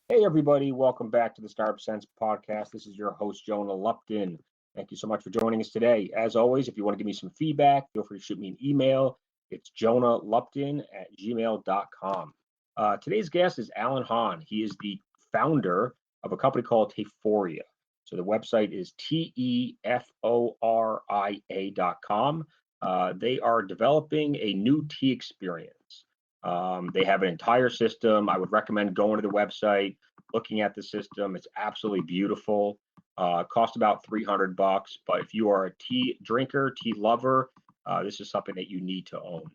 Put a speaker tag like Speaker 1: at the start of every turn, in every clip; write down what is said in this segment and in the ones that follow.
Speaker 1: Hey, everybody, welcome back to the Startup Sense podcast. This is your host, Jonah Lupton. Thank you so much for joining us today. As always, if you want to give me some feedback, feel free to shoot me an email. It's jonahlupton@gmail.com. Today's guest is Alan Hahn. He is the founder of a company called Teforia. So the website is teforia.com. They are developing a new tea experience. They have an entire system. I would recommend going to the website, looking at the system. It's absolutely beautiful. Cost about $300, but if you are a tea drinker, tea lover, this is something that you need to own.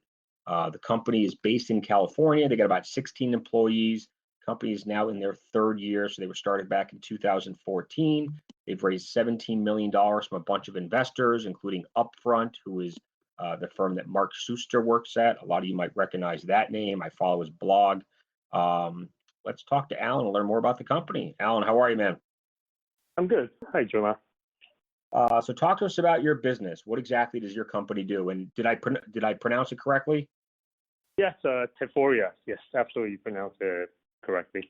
Speaker 1: The company is based in California. They got about 16 employees. Company is now in their third year, so they were started back in 2014. They've raised $17 million from a bunch of investors, including Upfront, who is the firm that Mark Suster works at. A lot of you might recognize that name. I follow his blog. Let's talk to Alan and learn more about the company. Alan, how are you, man?
Speaker 2: I'm good. Hi, Jonah.
Speaker 1: So talk to us about your business. What exactly does your company do? And did I pronounce it correctly?
Speaker 2: Yes, Teforia. Yes, absolutely, you pronounced it correctly.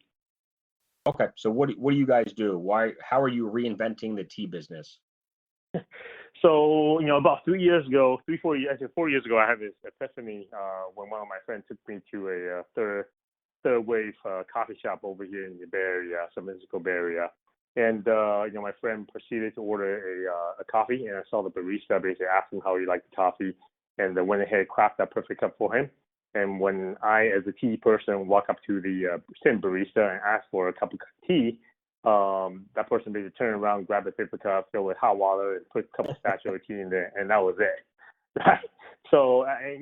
Speaker 1: Okay. So what do you guys do? How are you reinventing the tea business?
Speaker 2: So, about 3 years ago, 4 years ago, I had this epiphany when one of my friends took me to a third wave coffee shop over here in the Bay Area, San Francisco Bay Area. And, my friend proceeded to order a coffee, and I saw the barista basically ask him how he liked the coffee, and then went ahead and crafted that perfect cup for him. And when I, as a tea person, walk up to the same barista and ask for a cup of tea, that person basically turned around, grabbed a paper cup, filled with hot water, and put a couple sachets of tea in there, and that was it. Right? So I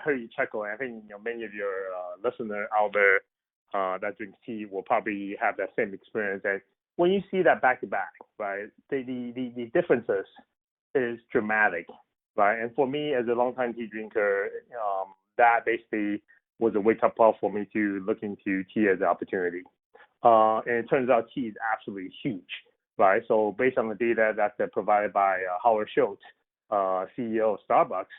Speaker 2: heard you chuckle, and I think many of your listeners out there that drink tea will probably have that same experience. And when you see that back to back, right, the differences is dramatic, right? And for me, as a longtime tea drinker, that basically was a wake-up call for me to look into tea as an opportunity. And it turns out tea is absolutely huge, right? So based on the data that's provided by Howard Schultz, CEO of Starbucks,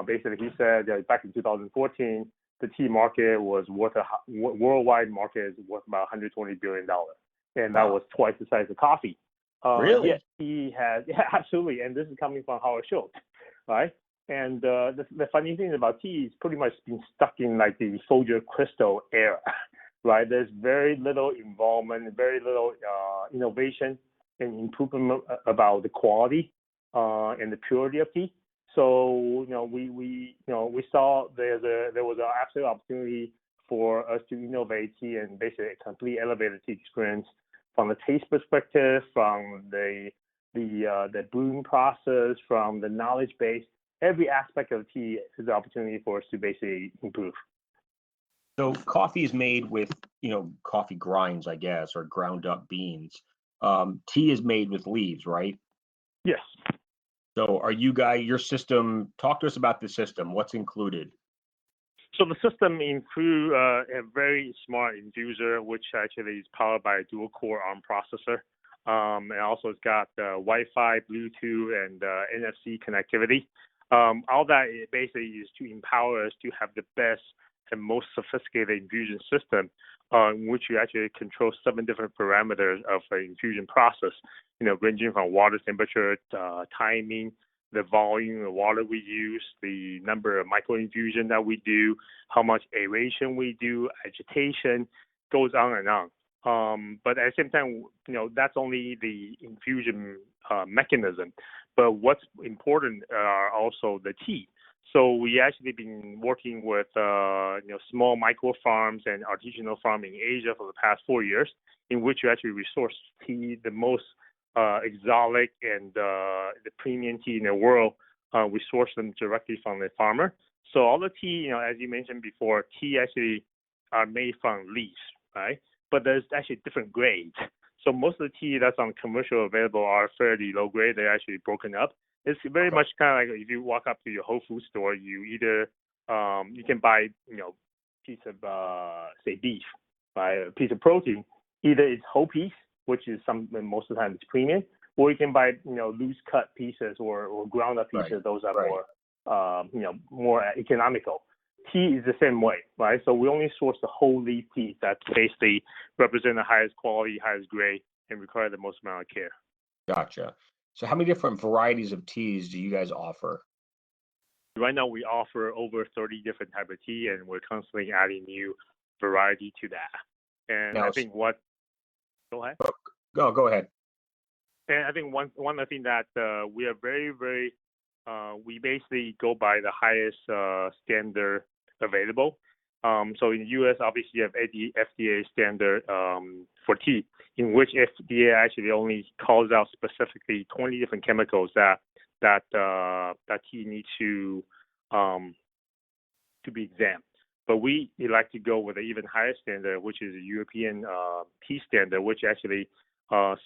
Speaker 2: basically he said that back in 2014, the tea market was worldwide market is worth about $120 billion. And that was twice the size of coffee.
Speaker 1: Really?
Speaker 2: Yes, he has, yeah, absolutely. And this is coming from Howard Schultz, right? And the funny thing about tea is pretty much been stuck in like the Folger crystal era, right? There's very little involvement, very little innovation and improvement about the quality and the purity of tea. So we saw there was an absolute opportunity for us to innovate tea and basically completely elevate the tea experience from the taste perspective, from the brewing process, from the knowledge base. Every aspect of tea is an opportunity for us to basically improve.
Speaker 1: So coffee is made with, coffee grinds, I guess, or ground up beans. Tea is made with leaves, right?
Speaker 2: Yes.
Speaker 1: So are you guys, your system, talk to us about the system. What's included?
Speaker 2: So the system includes a very smart infuser, which actually is powered by a dual-core ARM processor. And also it's got Wi-Fi, Bluetooth, and NFC connectivity. All that basically is to empower us to have the best and most sophisticated infusion system in which you actually control 7 different parameters of the infusion process, ranging from water temperature, timing, the volume of water we use, the number of micro-infusion that we do, how much aeration we do, agitation, goes on and on. But at the same time, that's only the infusion mechanism. But what's important are also the tea. So we actually been working with small micro farms and artisanal farm in Asia for the past 4 years, in which you actually resource tea, the most exotic and the premium tea in the world. We source them directly from the farmer. So all the tea, as you mentioned before, tea actually are made from leaves, right? But there's actually different grades. So most of the tea that's on commercial available are fairly low grade. They're actually broken up. It's very much kind of like if you walk up to your Whole Foods store, you either you can buy piece of say beef, right, a piece of protein. Either it's whole piece, which is most of the time it's premium, or you can buy loose cut pieces or ground up pieces. Right. Those are more more economical. tea is the same way, right? So we only source the whole leaf tea that basically represent the highest quality, highest grade, and require the most amount of care.
Speaker 1: Gotcha. So how many different varieties of teas do you guys offer?
Speaker 2: Right now, we offer over 30 different type of tea, and we're constantly adding new variety to that. And
Speaker 1: Now,
Speaker 2: I think go ahead.
Speaker 1: go ahead.
Speaker 2: And I think one of the things that we are very, very, we basically go by the highest standard available. So in the U.S., obviously, you have FDA standard for tea, in which FDA actually only calls out specifically 20 different chemicals that tea needs to be exempt. But we like to go with an even higher standard, which is a European tea standard, which actually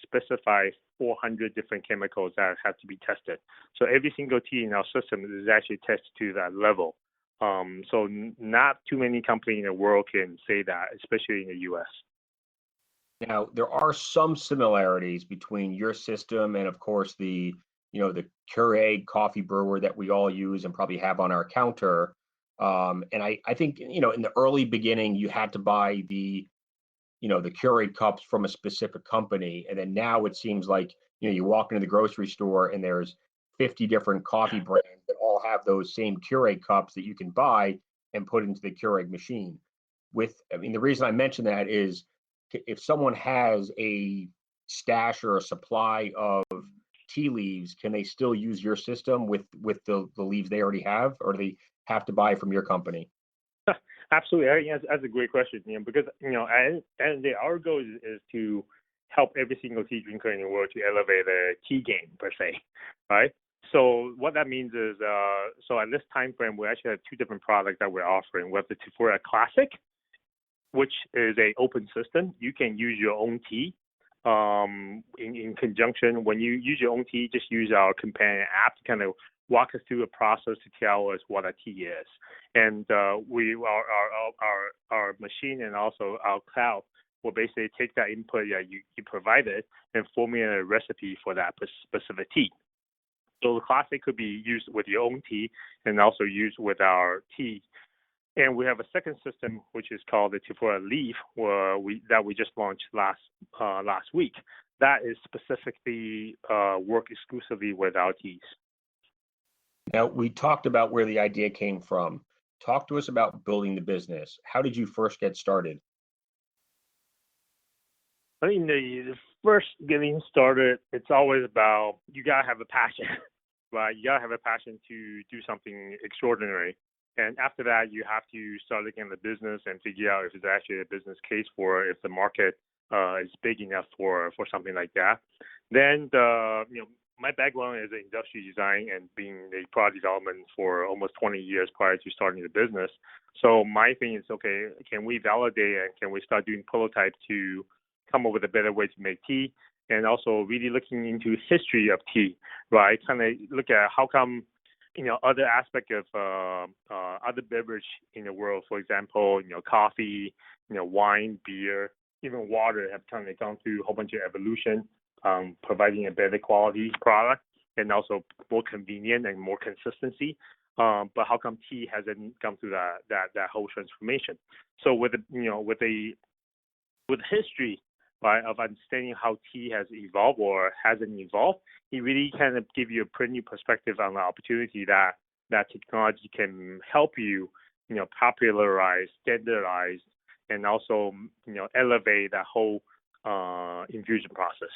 Speaker 2: specifies 400 different chemicals that have to be tested. So every single tea in our system is actually tested to that level. So not too many companies in the world can say that, especially in the U.S.
Speaker 1: Now, there are some similarities between your system and, of course, the Keurig coffee brewer that we all use and probably have on our counter. And I think, in the early beginning, you had to buy the Keurig cups from a specific company. And then now it seems like, you walk into the grocery store and there's 50 different coffee brands that all have those same Keurig cups that you can buy and put into the Keurig machine. The reason I mention that is if someone has a stash or a supply of tea leaves, can they still use your system with the leaves they already have, or do they have to buy from your company?
Speaker 2: Absolutely. I think that's a great question, because, our goal is to help every single tea drinker in the world to elevate their tea game, per se, right? So what that means is, so at this time frame, we actually have two different products that we're offering. We have the Teforia Classic, which is a open system. You can use your own tea in conjunction. When you use your own tea, just use our companion app to kind of walk us through a process to tell us what a tea is. And our machine and also our cloud will basically take that input that you provided and formulate a recipe for that specific tea. So the Classic could be used with your own tea and also used with our tea. And we have a second system, which is called the Teforia Leaf, that we just launched last week. That is specifically work exclusively with our teas.
Speaker 1: Now, we talked about where the idea came from. Talk to us about building the business. How did you first get started?
Speaker 2: I think the first getting started, it's always about you got to have a passion, right? You got to have a passion to do something extraordinary. And after that, you have to start looking at the business and figure out if there's actually a business case for it, if the market is big enough for something like that. Then my background is in industrial design and being a product development for almost 20 years prior to starting the business. So my thing is, okay, can we validate and can we start doing prototypes to come up with a better way to make tea? And also really looking into history of tea, right? Kind of look at how come, other aspect of other beverage in the world, for example, coffee, wine, beer, even water have kind of gone through a whole bunch of evolution, providing a better quality product and also more convenient and more consistency. But how come tea hasn't gone through that whole transformation? So with history, right, of understanding how tea has evolved or hasn't evolved, it really kind of give you a pretty new perspective on the opportunity that technology can help you, popularize, standardize, and also, elevate that whole infusion process.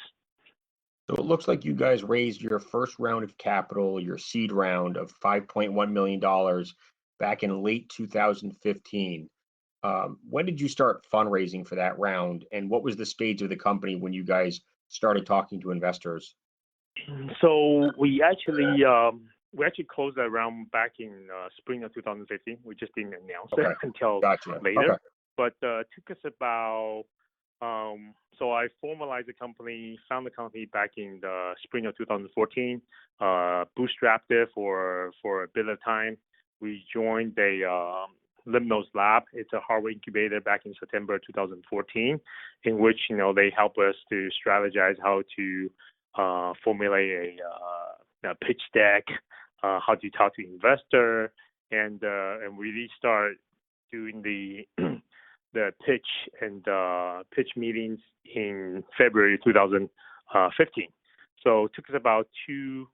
Speaker 1: So it looks like you guys raised your first round of capital, your seed round of $5.1 million back in late 2015. When did you start fundraising for that round, and what was the stage of the company when you guys started talking to investors?
Speaker 2: So we actually closed that round back in spring of 2015. We just didn't announce it until later.
Speaker 1: Okay.
Speaker 2: But took us about so I formalized the company, found the company back in the spring of 2014, bootstrapped it for a bit of time. We joined a Limnos Lab. It's a hardware incubator back in September 2014, in which they help us to strategize how to formulate a pitch deck, how to talk to investor, and we really start doing the the pitch and pitch meetings in February 2015. So it took us about 2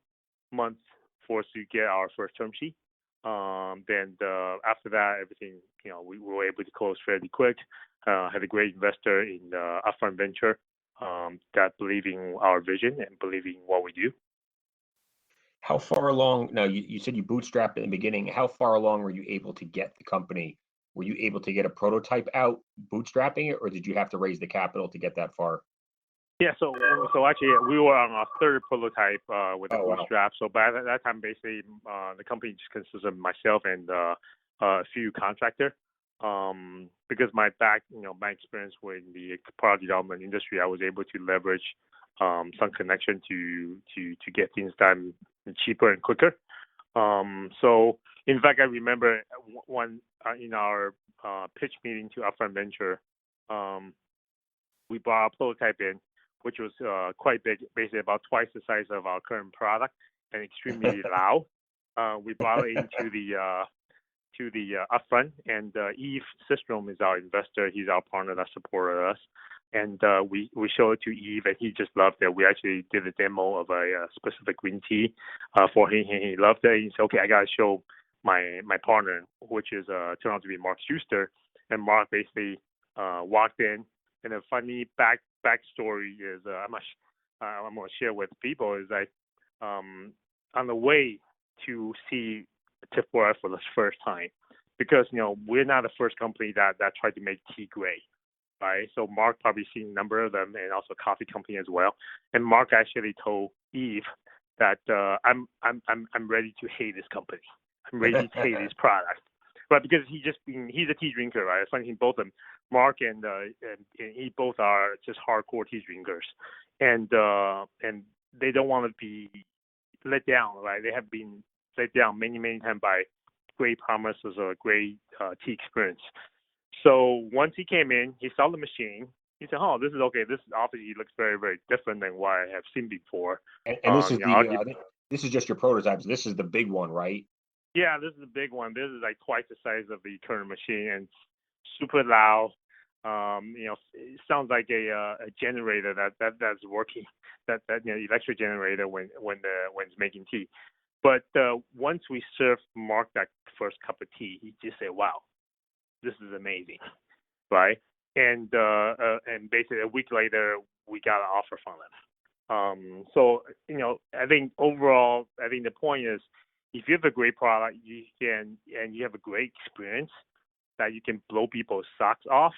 Speaker 2: months for us to get our first term sheet. Then after that, everything, we were able to close fairly quick. Had a great investor in upfront venture that believe in our vision and believe in what we do.
Speaker 1: How far along? Now, you said you bootstrapped in the beginning. How far along were you able to get the company? Were you able to get a prototype out bootstrapping it, or did you have to raise the capital to get that far?
Speaker 2: Yeah, so actually we were on our third prototype with the bootstrap. Wow. So by that time, basically the company just consists of myself and a few contractors. Because my experience with the product development industry, I was able to leverage some connection to get things done cheaper and quicker. So in fact, I remember one in our pitch meeting to Upfront Venture, we brought a prototype in, which was quite big, basically about twice the size of our current product and extremely loud. We brought it into the upfront, and Eve Systrom is our investor. He's our partner that supported us, and we showed it to Eve, and he just loved it. We actually did a demo of a specific green tea for him, and he loved it. He said, "Okay, I gotta show my partner," which is turned out to be Mark Schuster, and Mark basically walked in. And a funny backstory is I'm gonna share with people is like on the way to see Teforia for the first time, because we're not the first company that tried to make tea gray, right? So Mark probably seen a number of them, and also coffee company as well. And Mark actually told Eve that I'm ready to hate this company. I'm ready to hate this product, right? Because he's a tea drinker, right? It's funny, both of them, Mark and he both are just hardcore tea drinkers, and they don't want to be let down, right? They have been let down many times by great promises or great tea experience. So once he came in, he saw the machine. He said, "Oh, this is okay. This obviously looks very, very different than what I have seen before."
Speaker 1: And this is this is just your prototypes. This is the big one, right?
Speaker 2: Yeah, this is the big one. This is like twice the size of the current machine, and super loud. It sounds like a generator that's working. That electric generator when it's making tea. But once we served Mark that first cup of tea, he just said, "Wow, this is amazing," right? And basically a week later, we got an offer from him. So I think overall, the point is, if you have a great product, you have a great experience that you can blow people's socks off.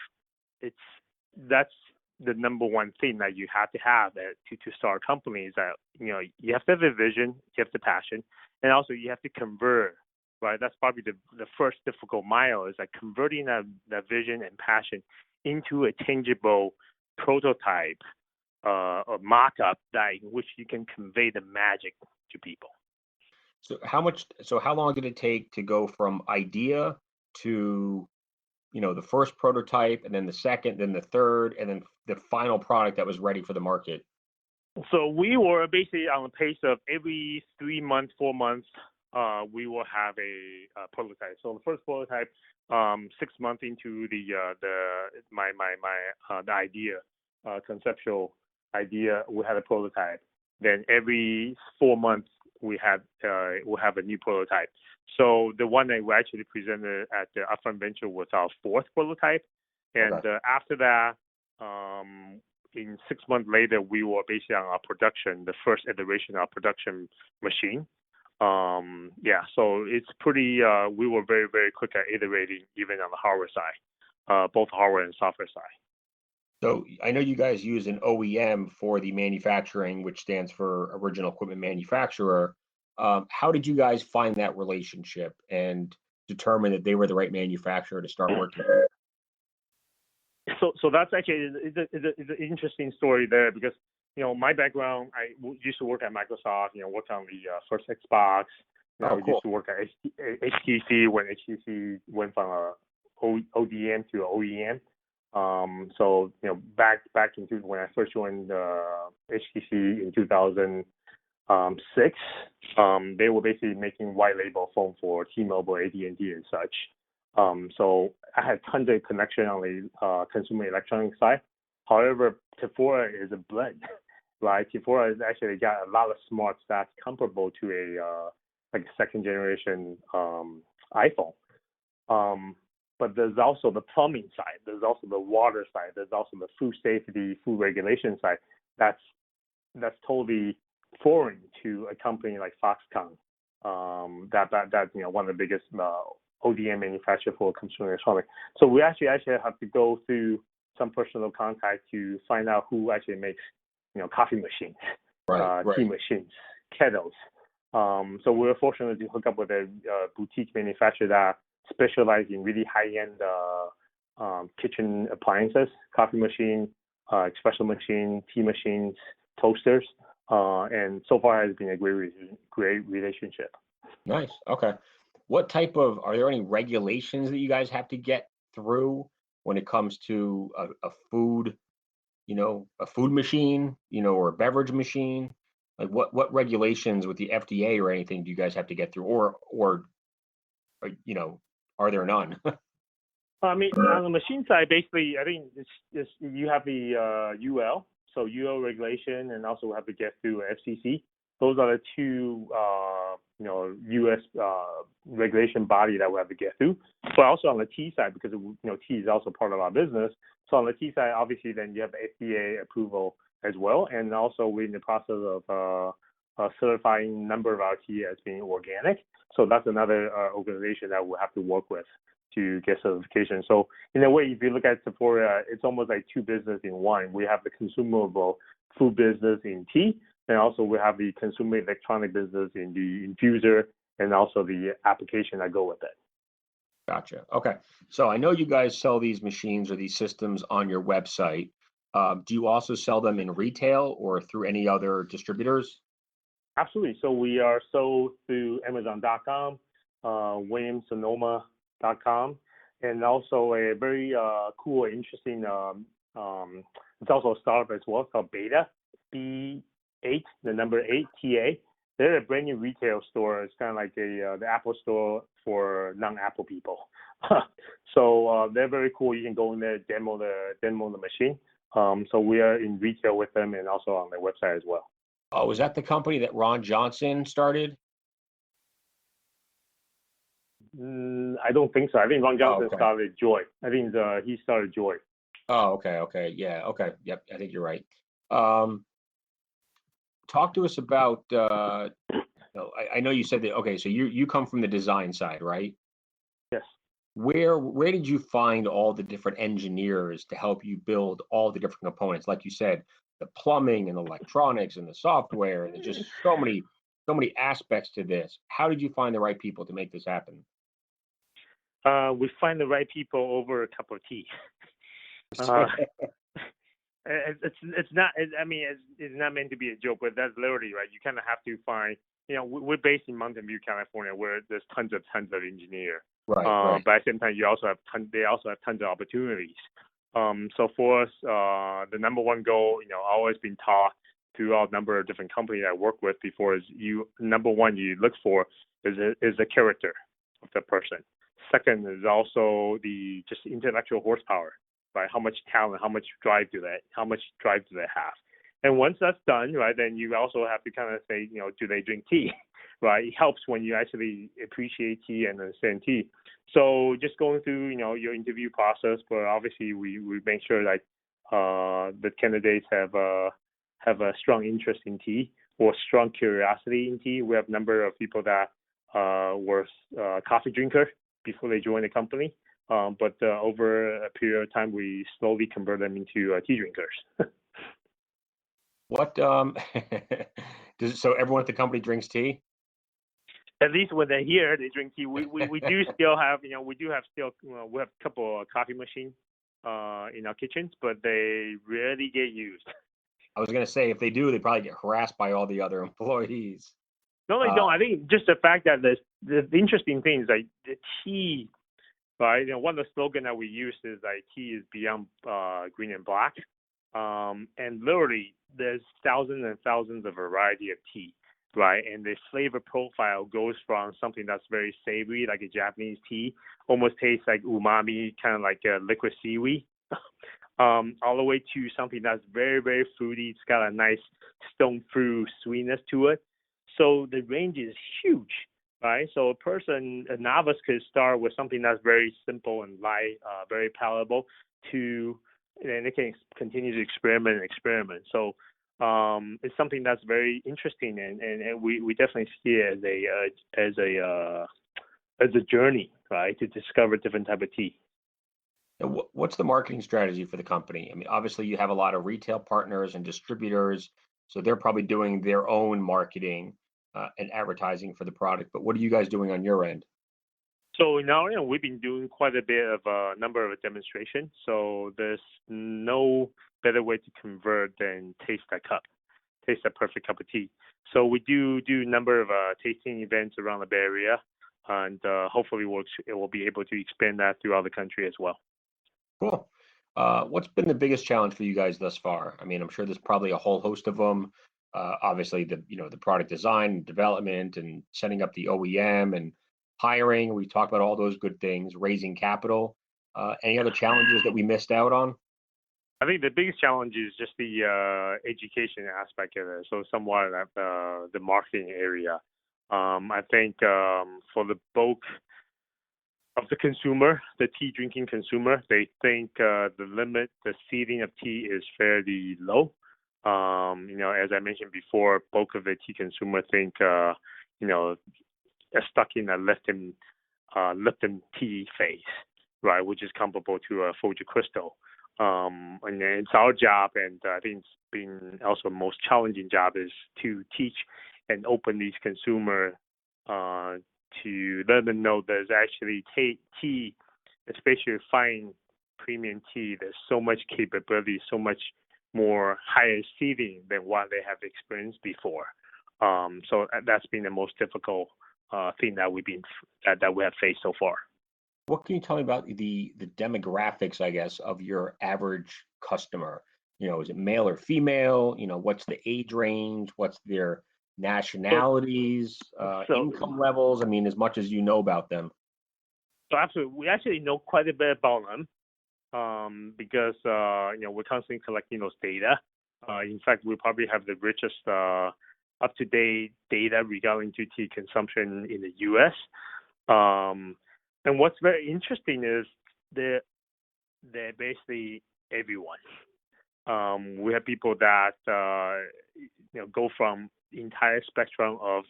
Speaker 2: That's the number one thing that you have to have to start companies. That you have to have a vision, you have the passion, and also you have to convert. Right, that's probably the first difficult mile, is like converting that vision and passion into a tangible prototype or mock-up that in which you can convey the magic to people.
Speaker 1: So how long did it take to go from idea to the first prototype, and then the second, then the third, and then the final product that was ready for the market?
Speaker 2: So we were basically on a pace of every 3 months, 4 months, we will have a prototype. So the first prototype, 6 months into the idea, conceptual idea, we had a prototype. Then every 4 months we'll have a new prototype. So the one that we actually presented at the Upfront Venture was our fourth prototype, and after that, in 6 months later, we were basically on our production, the first iteration of our production machine. So it's pretty. We were very, very quick at iterating, even on the hardware side, both hardware and software side.
Speaker 1: So I know you guys use an OEM for the manufacturing, which stands for Original Equipment Manufacturer. How did you guys find that relationship and determine that they were the right manufacturer to start working with?
Speaker 2: So that's actually it's an interesting story there, because my background, I used to work at Microsoft. Worked on the first Xbox.
Speaker 1: Cool.
Speaker 2: Used to work at HTC when HTC went from a ODM to OEM. So back into when I first joined HTC in 2000, 6, they were basically making white label phone for T-Mobile, AT&T, and such. So I had tons of connection on the consumer electronics side. However, Teforia is a blend, right? Teforia has actually got a lot of smart stats comparable to a like a second generation iPhone. But there's also the plumbing side, there's also the water side, there's also the food safety, food regulation side. That's totally foreign to a company like Foxconn. That's one of the biggest ODM manufacturer for consumer electronics. So we actually have to go through some personal contact to find out who actually makes coffee machines, tea machines, kettles. So we were fortunate to hook up with a boutique manufacturer that specializes in really high-end kitchen appliances, coffee machine, espresso machine, tea machines, toasters, and so far has been a great relationship.
Speaker 1: Nice. Okay. Are there any regulations that you guys have to get through when it comes to a food, a food machine, or a beverage machine? Like what regulations with the FDA or anything do you guys have to get through, or are there none?
Speaker 2: I mean, on the machine side, basically, I think it's you have the UL, so UL regulation, and also have to get through FCC. Those are the two, U.S. Regulation body that we have to get through. But also on the tea side, because tea is also part of our business. So on the tea side, obviously, then you have FDA approval as well, and also we're in the process of certifying a number of our tea as being organic. So that's another organization that we'll have to work with to get certification. So in a way, if you look at Teforia, it's almost like two businesses in one. We have the consumable food business in tea, and also we have the consumer electronic business in the infuser, and also the application that go with it.
Speaker 1: Gotcha. Okay. So I know you guys sell these machines or these systems on your website. Do you also sell them in retail or through any other distributors?
Speaker 2: Absolutely. So we are sold through Amazon.com, WilliamsSonoma.com, and also a very cool, interesting. It's also a startup as well called Beta, B8, the number 8 TA. They're a brand new retail store. It's kind of like the Apple store for non-Apple people. So they're very cool. You can go in there, demo the machine. So we are in retail with them and also on their website as well.
Speaker 1: Oh, was that the company that Ron Johnson started?
Speaker 2: I don't think so. I think Ron Johnson started Joy. I think he started Joy.
Speaker 1: Oh, okay. Yeah, okay. Yep, I think you're right. Talk to us about, I know you said that, okay, so you come from the design side, right?
Speaker 2: Yes.
Speaker 1: Where did you find all the different engineers to help you build all the different components? Like you said, the plumbing and electronics and the software, and there's just so many aspects to this. How did you find the right people to make this happen?
Speaker 2: We find the right people over a cup of tea. It's not. It's not meant to be a joke, but that's literally right. You kind of have to find. We're based in Mountain View, California, where there's tons of engineers.
Speaker 1: Right.
Speaker 2: But at the same time, they also have tons of opportunities. So for us, the number one goal, always been taught throughout a number of different companies I work with before is number one you look for is the character of the person. Second is also the just intellectual horsepower, right? How much talent, how much drive do they have? And once that's done, right, then you also have to kind of say, do they drink tea? Right? It helps when you actually appreciate tea and understand tea. So just going through, your interview process, but obviously we make sure that the candidates have a strong interest in tea or strong curiosity in tea. We have a number of people that were coffee drinkers before they joined the company. But over a period of time, we slowly convert them into tea drinkers.
Speaker 1: What so everyone at the company drinks tea?
Speaker 2: At least when they're here, they drink tea. We do still have, we have a couple of coffee machines in our kitchens, but they rarely get used.
Speaker 1: I was going to say, if they do, they probably get harassed by all the other employees.
Speaker 2: No, they don't. I think just the fact that the interesting thing is like the tea, right? One of the slogans that we use is like tea is beyond green and black. And literally, there's thousands and thousands of variety of tea. right? And the flavor profile goes from something that's very savory, like a Japanese tea, almost tastes like umami, kind of like a liquid seaweed, all the way to something that's very, very fruity. It's got a nice stone fruit sweetness to it. So the range is huge, right? So a novice could start with something that's very simple and light, very palatable, and they can continue to experiment. So it's something that's very interesting, and we definitely see it as a journey, right, to discover different type of tea.
Speaker 1: And what's the marketing strategy for the company? I mean, obviously you have a lot of retail partners and distributors, so they're probably doing their own marketing and advertising for the product. But what are you guys doing on your end?
Speaker 2: So now, we've been doing quite a bit of a number of demonstrations. So there's no better way to convert than taste that cup, taste that perfect cup of tea. So we do a number of tasting events around the Bay Area, and hopefully we'll be able to expand that throughout the country as well.
Speaker 1: Cool. What's been the biggest challenge for you guys thus far? I mean, I'm sure there's probably a whole host of them. Obviously, the product design, development, and setting up the OEM and hiring. We talked about all those good things. Raising capital. Any other challenges that we missed out on?
Speaker 2: I think the biggest challenge is just the education aspect of it. So somewhat at the marketing area. I think for the bulk of the consumer, the tea drinking consumer, they think the seeding of tea is fairly low. As I mentioned before, bulk of the tea consumer think, are stuck in a Lipton tea phase, right, which is comparable to a Folger Crystal. And it's our job, and I think it's been also most challenging job, is to teach and open these consumer to let them know there's actually tea, especially fine premium tea. There's so much capability, so much more higher seeding than what they have experienced before. So that's been the most difficult thing that we have faced so far.
Speaker 1: What can you tell me about the demographics, I guess, of your average customer? Is it male or female? What's the age range? What's their nationalities, income levels? I mean, as much as you know about them.
Speaker 2: So absolutely, we actually know quite a bit about them because we're constantly collecting those data. In fact, we probably have the richest up-to-date data regarding to tea consumption in the U.S. And what's very interesting is they're basically everyone. We have people that go from the entire spectrum of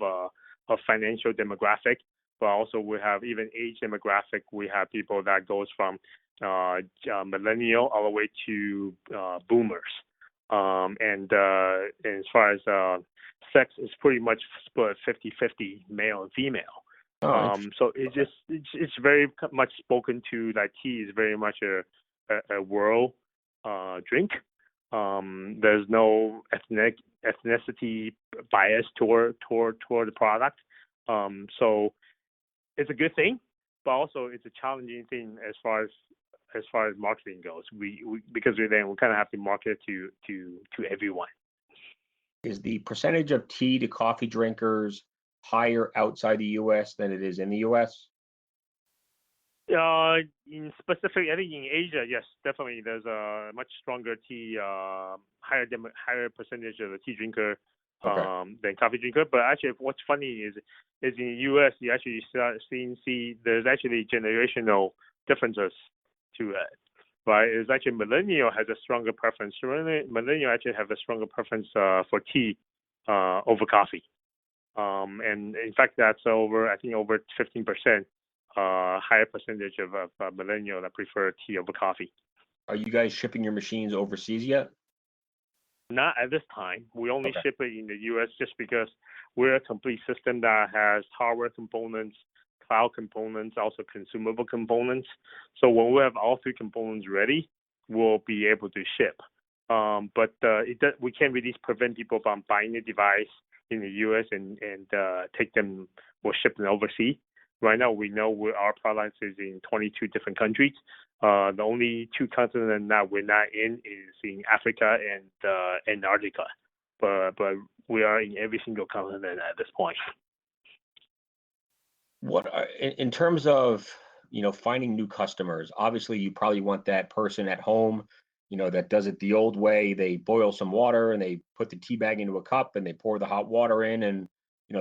Speaker 2: financial demographic, but also we have even age demographic. We have people that goes from millennial all the way to boomers. And as far as sex, is pretty much split 50-50 male and female. So it's very much spoken to that tea is very much a world drink. There's no ethnicity bias toward the product. So it's a good thing, but also it's a challenging thing as far as marketing goes. Because we kind of have to market to everyone.
Speaker 1: Is the percentage of tea to coffee drinkers higher outside the U.S. than it is in the U.S.?
Speaker 2: In specific, I think in Asia, yes, definitely. There's a much stronger tea, higher percentage of the tea drinker than coffee drinker. But actually, what's funny is in the U.S. you actually see there's actually generational differences to it. Right? It's actually millennial has a stronger preference. Millennial actually have a stronger preference for tea over coffee. And in fact, that's over 15%. Higher percentage of millennial that prefer tea over coffee.
Speaker 1: Are you guys shipping your machines overseas yet?
Speaker 2: Not at this time. We only ship it in the U.S. just because we're a complete system that has hardware components, cloud components, also consumable components. So when we have all three components ready, we'll be able to ship. But we can't really prevent people from buying a device in the U.S. and take them or ship them overseas. Right now, we know our product is in 22 different countries. The only two continents that we're not in is in Africa and Antarctica. but we are in every single continent at this point.
Speaker 1: What are, in terms of, finding new customers? Obviously, you probably want that person at home, that does it the old way. They boil some water and they put the tea bag into a cup and they pour the hot water in, and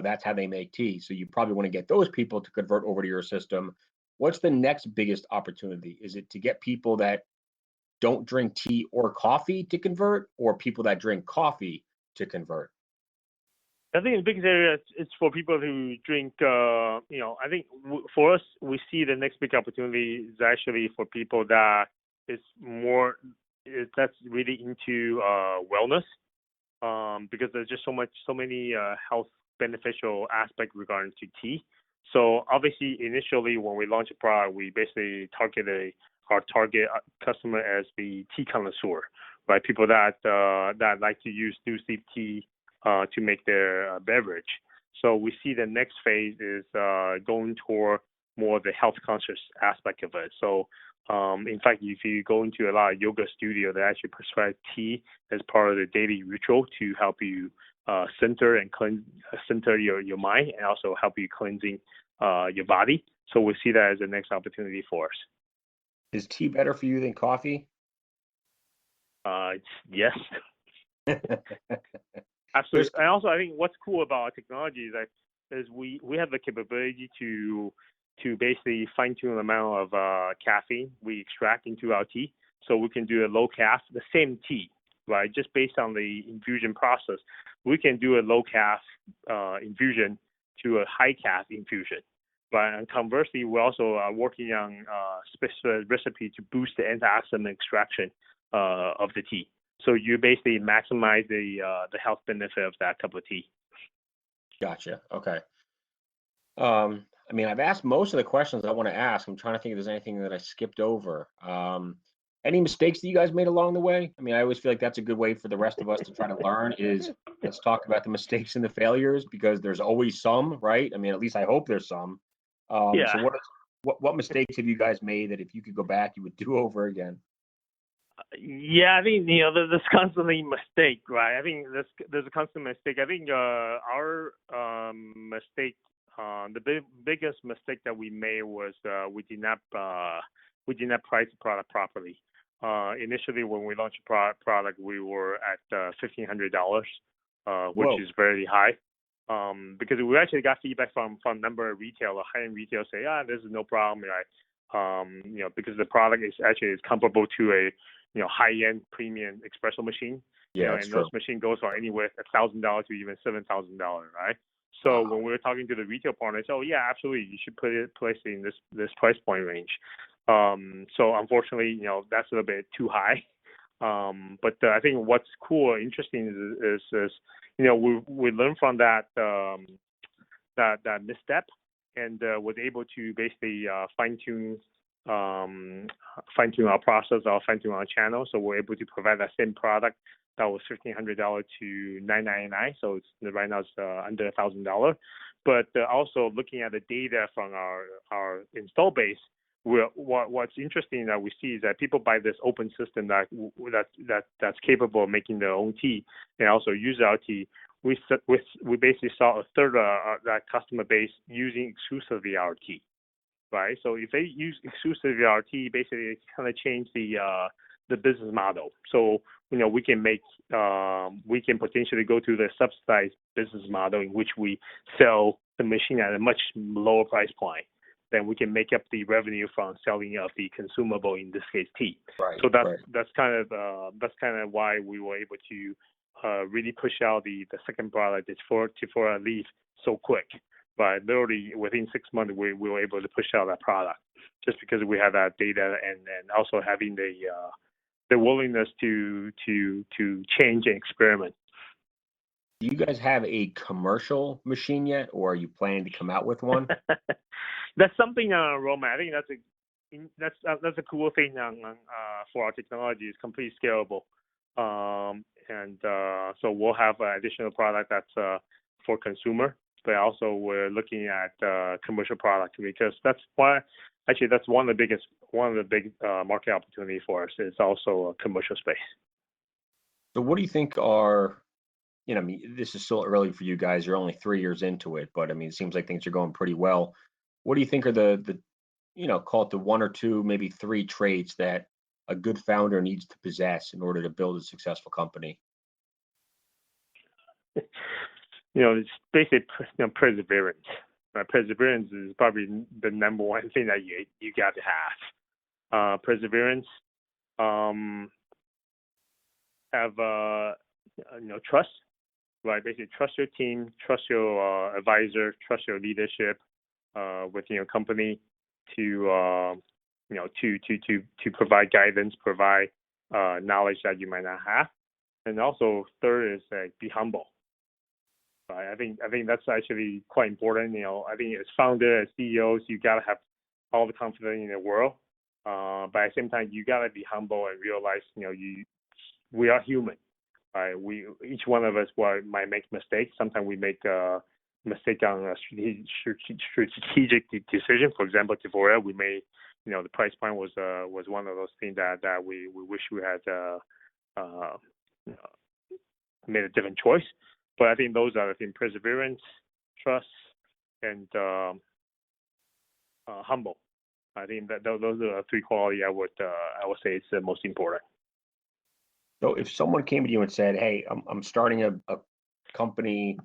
Speaker 1: that's how they make tea. So you probably want to get those people to convert over to your system. What's the next biggest opportunity? Is it to get people that don't drink tea or coffee to convert, or people that drink coffee to convert?
Speaker 2: I think the biggest area is for people who drink. I think for us, we see the next big opportunity is actually for people that is more that's really into wellness, because there's just so many health beneficial aspects regarding to tea. So obviously, initially when we launch a product, we basically target our target customer as the tea connoisseur, right? People that like to use loose leaf tea to make their beverage. So we see the next phase is going toward more the health conscious aspect of it. So in fact, if you go into a lot of yoga studio, they actually prescribe tea as part of the daily ritual to help you center your mind, and also help you cleansing your body. So we see that as the next opportunity for us.
Speaker 1: Is tea better for you than coffee?
Speaker 2: Yes. Absolutely. And also, I think what's cool about our technology is we have the capability to basically fine tune the amount of caffeine we extract into our tea. So we can do a low caf, the same tea, right? Just based on the infusion process, we can do a low caf infusion to a high caf infusion. But and conversely, we also are working on a specific recipe to boost the antioxidant extraction of the tea. So you basically maximize the health benefit of that cup of tea.
Speaker 1: Gotcha. Okay. I've asked most of the questions I want to ask. I'm trying to think if there's anything that I skipped over. Any mistakes that you guys made along the way? I always feel like that's a good way for the rest of us to try to learn is let's talk about the mistakes and the failures, because there's always some, right? At least I hope there's some.
Speaker 2: Yeah.
Speaker 1: So what mistakes have you guys made that if you could go back, you would do over again?
Speaker 2: Yeah, I think there's constantly mistake, right? I think there's a constant mistake. I think our mistake, the biggest mistake that we made was we did not price the product properly. Initially, when we launched a product, we were at $1,500, which is very high. Because we actually got feedback from a number of high-end retailers say, this is no problem, right? Because the product is comparable to a high-end premium espresso machine.
Speaker 1: Yeah,
Speaker 2: and those machines goes for anywhere $1,000 to even $7,000, right? So when we were talking to the retail partners, yeah, absolutely, you should place it in this price point range. So unfortunately, that's a little bit too high. But I think what's cool or interesting is we learned from that misstep, and was able to basically fine tune our process, or fine tune our channel. So we're able to provide that same product that was $1,500 to $999. So right now it's under $1,000. But also looking at the data from our install base, what's interesting that we see is that people buy this open system that's capable of making their own tea and also use our tea. We basically saw a third of that customer base using exclusively our tea, right? So if they use exclusively our tea, basically it kind of changed the business model. So we can potentially go to the subsidized business model in which we sell the machine at a much lower price point. Then we can make up the revenue from selling of the consumable, in this case tea.
Speaker 1: Right.
Speaker 2: So that's kind of why we were able to really push out the second product, it's Teforia Leaf, so quick. But literally within 6 months, we were able to push out that product just because we had that data, and also having the willingness to change and experiment.
Speaker 1: Do you guys have a commercial machine yet, or are you planning to come out with one?
Speaker 2: That's something on our roadmap. I think that's a cool thing for our technology. It's completely scalable, and so we'll have an additional product that's for consumer, but also we're looking at commercial product, because that's one of the big market opportunity for us. Is also a commercial space.
Speaker 1: So what do you think are I mean, this is still early for you guys. You're only 3 years into it, but I mean, it seems like things are going pretty well. What do you think are the call it the one or two, maybe three traits that a good founder needs to possess in order to build a successful company?
Speaker 2: It's basically perseverance. Perseverance is probably the number one thing that you got to have. Perseverance, have trust, right? Basically, trust your team, trust your advisor, trust your leadership within your company to to provide guidance, provide knowledge that you might not have, and also third is be humble. Right? I think that's actually quite important. I think as founder, as CEOs, you gotta have all the confidence in the world, but at the same time, you gotta be humble and realize, we are human. Right? Each one of us might make mistakes. Sometimes we make a mistake on a strategic decision. For example, Teforia, we made, the price point was one of those things that we wish we had made a different choice. But I think those are the things: perseverance, trust, and humble. I think that those are the three qualities I would say it's the most important.
Speaker 1: So if someone came to you and said, "Hey, I'm starting a company,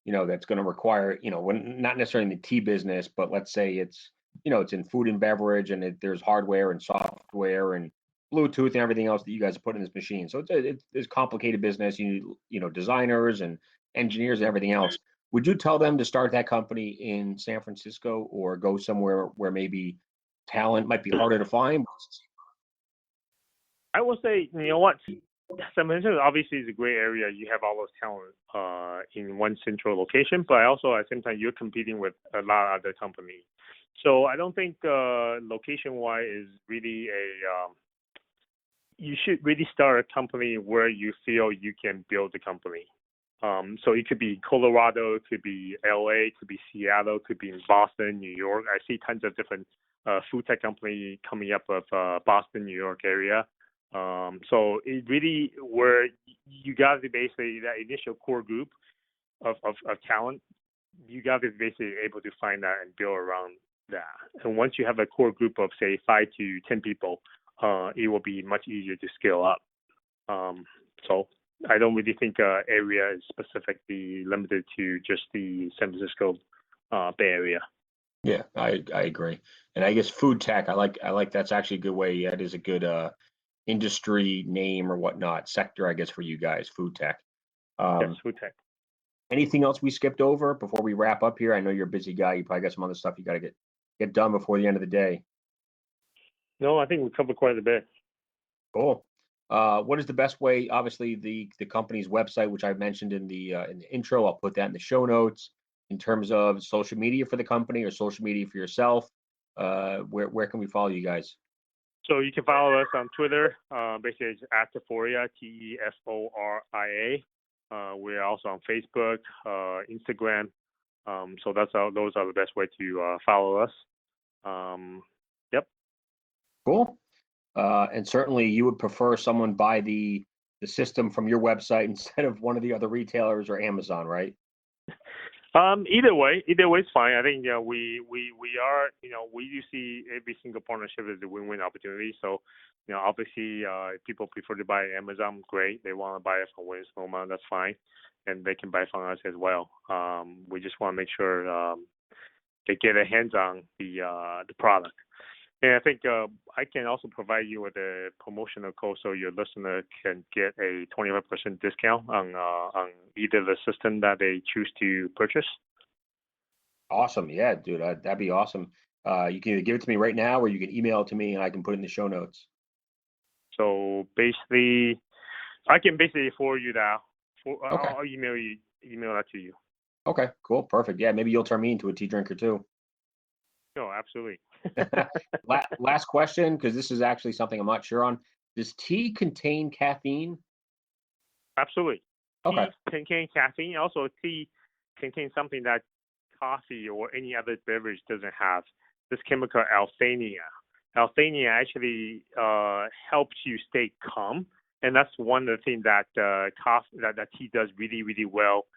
Speaker 1: that's going to require, not necessarily in the tea business, but let's say it's in food and beverage, and there's hardware and software and Bluetooth and everything else that you guys put in this machine. So it's complicated business. You need, designers and engineers and everything else. Would you tell them to start that company in San Francisco or go somewhere where maybe talent might be harder to find?"
Speaker 2: I will say, what? San Francisco obviously is a great area. You have all those talent in one central location, but also at the same time you're competing with a lot of other companies. So I don't think location-wise is really you should really start a company where you feel you can build the company. So it could be Colorado, it could be LA, it could be Seattle, it could be in Boston, New York. I see tons of different food tech company coming up of Boston, New York area. So it really where you got to basically that initial core group of talent, you got to be basically able to find that and build around that. And once you have a core group of say 5 to 10 people, it will be much easier to scale up. So I don't really think area is specifically limited to just the San Francisco Bay Area.
Speaker 1: Yeah, I agree. And I guess food tech, I like that's actually a good way. That is a good industry name or whatnot, sector, I guess, for you guys, food tech.
Speaker 2: Yes, food tech.
Speaker 1: Anything else we skipped over before we wrap up here? I know you're a busy guy. You probably got some other stuff you got to get done before the end of the day.
Speaker 2: No, I think we covered quite a bit.
Speaker 1: Cool. What is the best way? Obviously, the company's website, which I mentioned in the intro, I'll put that in the show notes. In terms of social media for the company or social media for yourself, where can we follow you guys?
Speaker 2: So you can follow us on Twitter. Basically, it's at Teforia, Teforia. We're also on Facebook, Instagram. So those are the best way to follow us. Yep.
Speaker 1: Cool. And certainly, you would prefer someone buy the system from your website instead of one of the other retailers or Amazon, right?
Speaker 2: Either way is fine. I think we are we do see every single partnership as a win-win opportunity. So obviously if people prefer to buy Amazon, great. They want to buy it from Williams-Sonoma, that's fine, and they can buy from us as well. We just want to make sure they get their hands on the product. And I think I can also provide you with a promotional code so your listener can get a 25% discount on either the system that they choose to purchase.
Speaker 1: Awesome. Yeah, dude, that'd be awesome. You can either give it to me right now or you can email it to me and I can put it in the show notes.
Speaker 2: So basically, I can basically forward you that.
Speaker 1: Okay.
Speaker 2: I'll email that to you.
Speaker 1: Okay, cool. Perfect. Yeah, maybe you'll turn me into a tea drinker too.
Speaker 2: No, absolutely.
Speaker 1: Last question, because this is actually something I'm not sure on. Does tea contain caffeine?
Speaker 2: Absolutely.
Speaker 1: Okay.
Speaker 2: Tea contains caffeine. Also, tea contains something that coffee or any other beverage doesn't have. This chemical, L-theanine. L-theanine actually helps you stay calm And that's one of the things that that tea does really, really well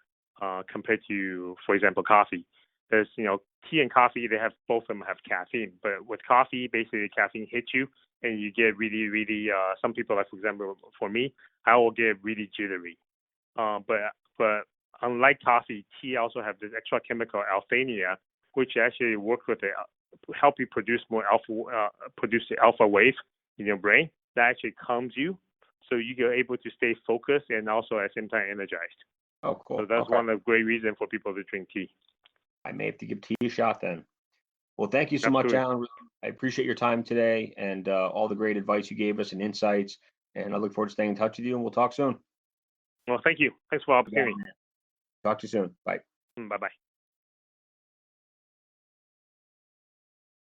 Speaker 2: compared to, for example, coffee. There's, tea and coffee, both of them have caffeine, but with coffee, basically caffeine hits you and you get really, really, some people, like for example, for me, I will get really jittery. But unlike coffee, tea also have this extra chemical alphania, which actually works with it, help you produce more produce the alpha wave in your brain that actually calms you, so you're able to stay focused and also at the same time energized.
Speaker 1: Oh, cool.
Speaker 2: So that's one of the great reasons for people to drink tea.
Speaker 1: I may have to give tea a shot then. Well, thank you so much, Alan. I appreciate your time today and all the great advice you gave us and insights. And I look forward to staying in touch with you, and we'll talk soon.
Speaker 2: Well, thank you. Thanks for the opportunity.
Speaker 1: Talk to you soon. Bye.
Speaker 2: Bye-bye.